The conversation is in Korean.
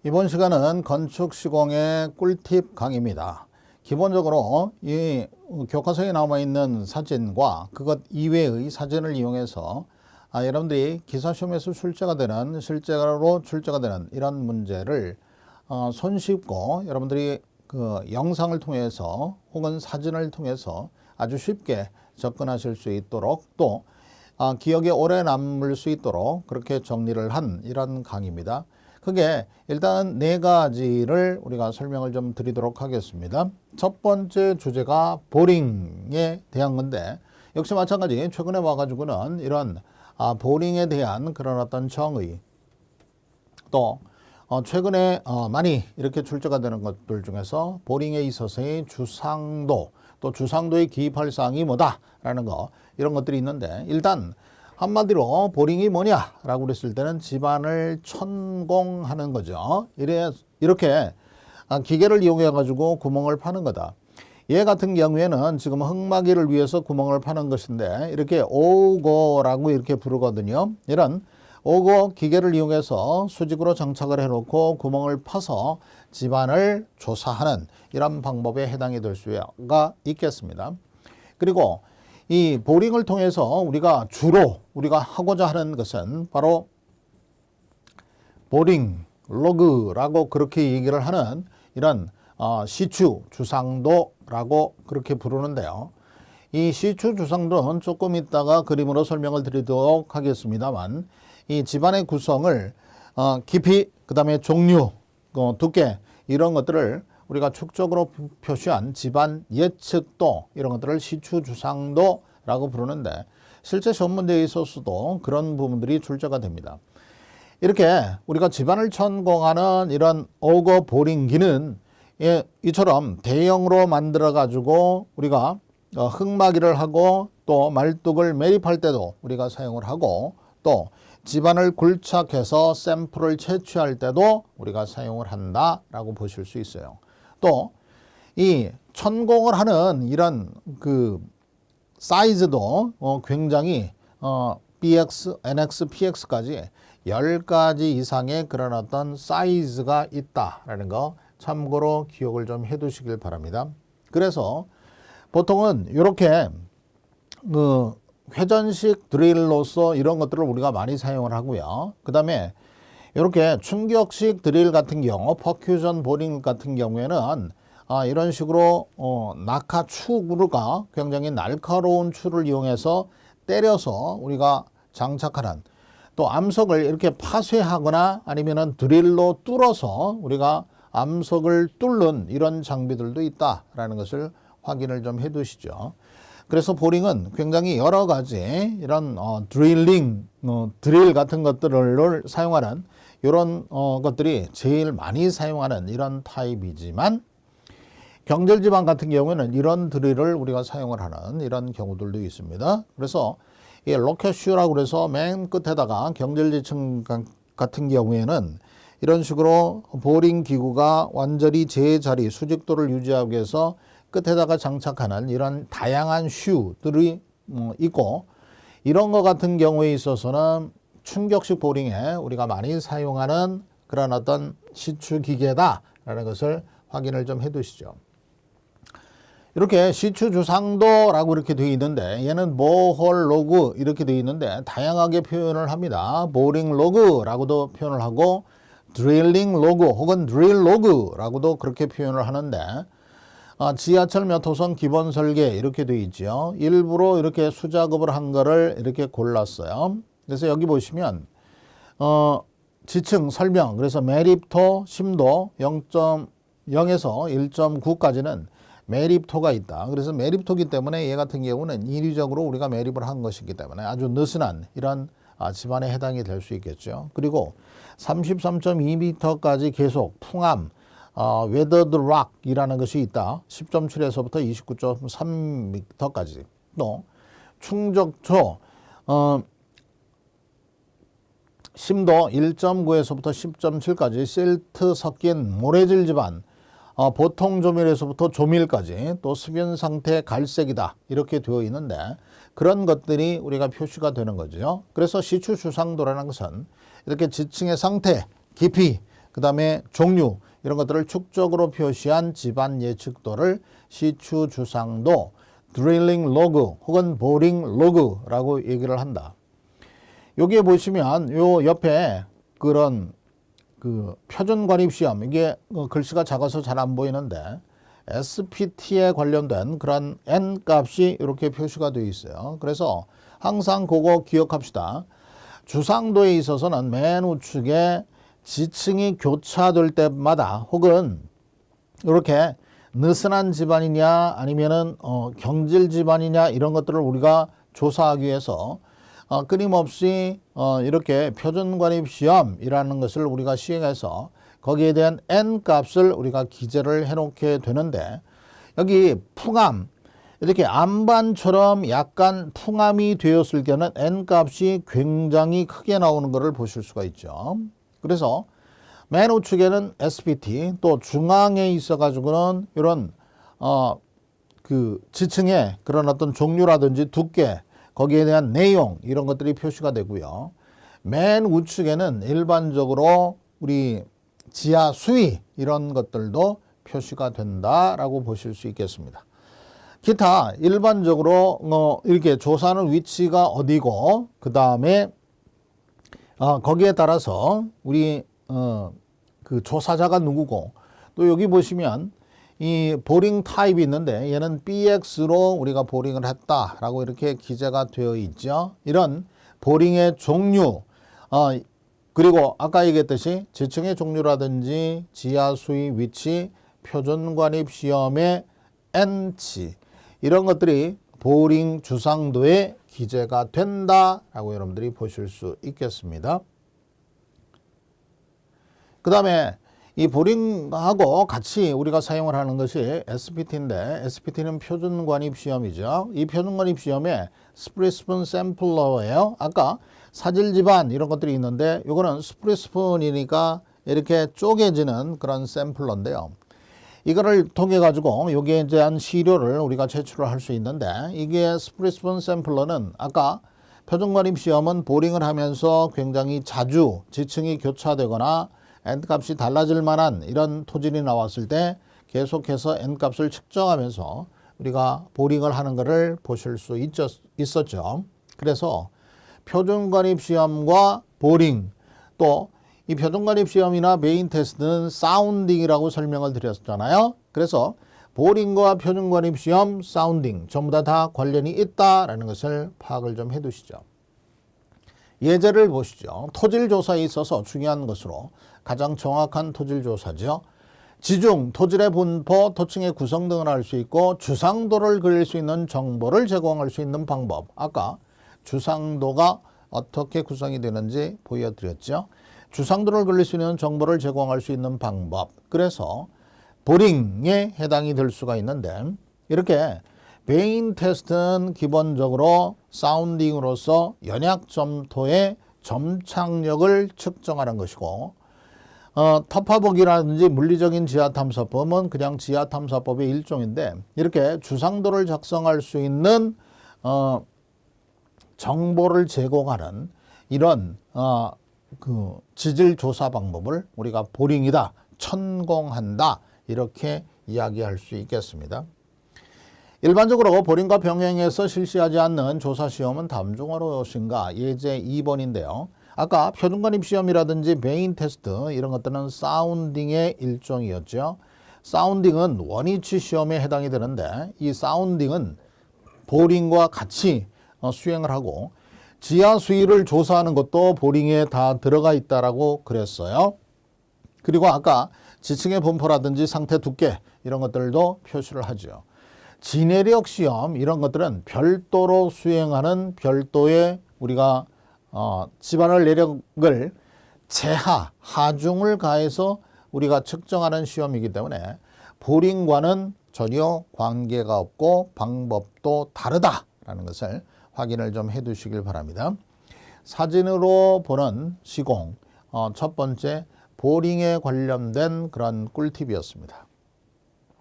이번 시간은 건축 시공의 꿀팁 강의입니다. 기본적으로 이 교과서에 나와 있는 사진과 그것 이외의 사진을 이용해서 여러분들이 기사시험에서 실제로 출제가 되는 이런 문제를 손쉽고 여러분들이 그 영상을 통해서 혹은 사진을 통해서 아주 쉽게 접근하실 수 있도록 또 기억에 오래 남을 수 있도록 그렇게 정리를 한 이런 강의입니다. 그게 일단 네 가지를 우리가 설명을 좀 드리도록 하겠습니다. 첫 번째 주제가 보링에 대한 건데 역시 마찬가지 최근에 와가지고는 이런 보링에 대한 그런 어떤 정의 또 최근에 많이 이렇게 출제가 되는 것들 중에서 보링에 있어서의 주상도 또 주상도의 기입할 사항이 뭐다라는 거 이런 것들이 있는데 일단 한마디로 보링이 뭐냐라고 그랬을 때는 집안을 천공하는 거죠. 이렇게 기계를 이용해 가지고 구멍을 파는 거다. 얘 같은 경우에는 지금 흙막이를 위해서 구멍을 파는 것인데 이렇게 오거라고 이렇게 부르거든요. 이런 오거 기계를 이용해서 수직으로 장착을 해놓고 구멍을 파서 집안을 조사하는 이런 방법에 해당이 될 수가 있겠습니다. 그리고 이 보링을 통해서 우리가 주로 하고자 하는 것은 바로 보링 로그라고 그렇게 얘기를 하는 이런 시추 주상도라고 그렇게 부르는데요. 이 시추 주상도는 조금 이따가 그림으로 설명을 드리도록 하겠습니다만 이 집안의 구성을 깊이 그다음에 종류 두께 이런 것들을 우리가 축적으로 표시한 집안 예측도 이런 것들을 시추주상도라고 부르는데 실제 시험 문제에 있어서도 그런 부분들이 출제가 됩니다. 이렇게 우리가 집안을 천공하는 이런 오거 보링기는 이처럼 대형으로 만들어 가지고 우리가 흙막이를 하고 또 말뚝을 매립할 때도 우리가 사용을 하고 또 집안을 굴착해서 샘플을 채취할 때도 우리가 사용을 한다라고 보실 수 있어요. 또 이 천공을 하는 이런 그 사이즈도 굉장히 BX, NX, PX까지 10가지 이상의 그런 어떤 사이즈가 있다라는 거 참고로 기억을 좀 해 두시길 바랍니다. 그래서 보통은 이렇게 회전식 드릴로서 이런 것들을 우리가 많이 사용을 하고요. 그 다음에 이렇게 충격식 드릴 같은 경우, 퍼큐전 보링 같은 경우에는 이런 식으로 낙하 추가 굉장히 날카로운 추를 이용해서 때려서 우리가 장착하는 또 암석을 이렇게 파쇄하거나 아니면은 드릴로 뚫어서 우리가 암석을 뚫는 이런 장비들도 있다라는 것을 확인을 좀 해 두시죠. 그래서 보링은 굉장히 여러 가지 이런 드릴 같은 것들을 사용하는 이런 것들이 제일 많이 사용하는 이런 타입이지만 경절지방 같은 경우에는 이런 드릴을 우리가 사용을 하는 이런 경우들도 있습니다. 그래서 이 로켓슈라고 그래서 맨 끝에다가 경절지층 같은 경우에는 이런 식으로 보링 기구가 완전히 제자리 수직도를 유지하기 위해서 끝에다가 장착하는 이런 다양한 슈들이 있고 이런 것 같은 경우에 있어서는 충격식 보링에 우리가 많이 사용하는 그런 어떤 시추 기계다라는 것을 확인을 좀 해 두시죠. 이렇게 시추 주상도라고 이렇게 되어 있는데 얘는 보홀 로그 이렇게 되어 있는데 다양하게 표현을 합니다. 보링 로그라고도 표현을 하고 드릴링 로그 혹은 드릴 로그라고도 그렇게 표현을 하는데 지하철 몇 호선 기본 설계 이렇게 되어 있죠. 일부러 이렇게 수작업을 한 거를 이렇게 골랐어요. 그래서 여기 보시면 지층 설명 그래서 매립토 심도 0.0에서 1.9까지는 매립토가 있다. 그래서 매립토기 때문에 얘 같은 경우는 인위적으로 우리가 매립을 한 것이기 때문에 아주 느슨한 이런 집안에 해당이 될 수 있겠죠. 그리고 33.2m까지 계속 풍암 weathered rock이라는 것이 있다. 10.7에서부터 29.3m까지. 또 충적초 심도 1.9에서부터 10.7까지 실트 섞인 모래질 집안 보통 조밀에서부터 조밀까지 또 습연 상태 갈색이다 이렇게 되어 있는데 그런 것들이 우리가 표시가 되는 거죠. 그래서 시추 주상도라는 것은 이렇게 지층의 상태, 깊이, 그 다음에 종류 이런 것들을 축적으로 표시한 집안 예측도를 시추 주상도, 드릴링 로그 혹은 보링 로그라고 얘기를 한다. 여기에 보시면 요 옆에 그런 그 표준 관입 시험 이게 글씨가 작아서 잘 안 보이는데 SPT에 관련된 그런 N 값이 이렇게 표시가 되어 있어요. 그래서 항상 그거 기억합시다. 주상도에 있어서는 맨 우측에 지층이 교차될 때마다 혹은 이렇게 느슨한 집안이냐 아니면은 경질 집안이냐 이런 것들을 우리가 조사하기 위해서 끊임없이 이렇게 표준관입 시험이라는 것을 우리가 시행해서 거기에 대한 N 값을 우리가 기재를 해놓게 되는데 여기 풍암 이렇게 암반처럼 약간 풍암이 되었을 때는 N 값이 굉장히 크게 나오는 것을 보실 수가 있죠. 그래서 맨 우측에는 SPT 또 중앙에 있어 가지고는 이런 그 지층의 그런 어떤 종류라든지 두께 거기에 대한 내용 이런 것들이 표시가 되고요. 맨 우측에는 일반적으로 우리 지하 수위 이런 것들도 표시가 된다라고 보실 수 있겠습니다. 기타 일반적으로 이렇게 조사하는 위치가 어디고 그 다음에 거기에 따라서 우리 그 조사자가 누구고 또 여기 보시면 이 보링 타입이 있는데 얘는 BX로 우리가 보링을 했다라고 이렇게 기재가 되어 있죠. 이런 보링의 종류 그리고 아까 얘기했듯이 지층의 종류라든지 지하 수위 위치 표준관입 시험의 N치 이런 것들이 보링 주상도에 기재가 된다라고 여러분들이 보실 수 있겠습니다. 그 다음에 이 보링하고 같이 우리가 사용을 하는 것이 SPT인데 SPT는 표준관입 시험이죠. 이 표준관입 시험에 스프리스푼 샘플러예요. 아까 사질 집안 이런 것들이 있는데 이거는 스프리스푼이니까 이렇게 쪼개지는 그런 샘플러인데요. 이거를 통해 가지고 여기에 대한 시료를 우리가 제출을 할 수 있는데 이게 스프리스푼 샘플러는 아까 표준관입 시험은 보링을 하면서 굉장히 자주 지층이 교차되거나 N값이 달라질 만한 이런 토질이 나왔을 때 계속해서 N값을 측정하면서 우리가 보링을 하는 것을 보실 수 있었죠. 그래서 표준관입 시험과 보링 또 이 표준관입 시험이나 메인 테스트는 사운딩이라고 설명을 드렸잖아요. 그래서 보링과 표준관입 시험, 사운딩 전부 다 관련이 있다라는 것을 파악을 좀 해두시죠. 예제를 보시죠. 토질 조사에 있어서 중요한 것으로 가장 정확한 토질 조사죠. 지중, 토질의 분포, 토층의 구성 등을 알 수 있고 주상도를 그릴 수 있는 정보를 제공할 수 있는 방법. 아까 주상도가 어떻게 구성이 되는지 보여드렸죠. 주상도를 그릴 수 있는 정보를 제공할 수 있는 방법. 그래서 보링에 해당이 될 수가 있는데 이렇게 메인 테스트는 기본적으로 사운딩으로서 연약 점토의 점착력을 측정하는 것이고 터파보기라든지 물리적인 지하탐사법은 그냥 지하탐사법의 일종인데 이렇게 주상도를 작성할 수 있는 정보를 제공하는 이런 그 지질 조사 방법을 우리가 보링이다, 천공한다 이렇게 이야기할 수 있겠습니다. 일반적으로 보링과 병행해서 실시하지 않는 조사 시험은 다음 중 어떠신가? 예제 2번인데요. 아까 표준관입 시험이라든지 메인 테스트 이런 것들은 사운딩의 일종이었죠. 사운딩은 원위치 시험에 해당이 되는데 이 사운딩은 보링과 같이 수행을 하고 지하 수위를 조사하는 것도 보링에 다 들어가 있다라고 그랬어요. 그리고 아까 지층의 분포라든지 상태 두께 이런 것들도 표시를 하죠. 지내력 시험 이런 것들은 별도로 수행하는 별도의 우리가 집안을 내력을 하중을 가해서 우리가 측정하는 시험이기 때문에 보링과는 전혀 관계가 없고 방법도 다르다라는 것을 확인을 좀 해두시길 바랍니다. 사진으로 보는 시공 첫 번째 보링에 관련된 그런 꿀팁이었습니다.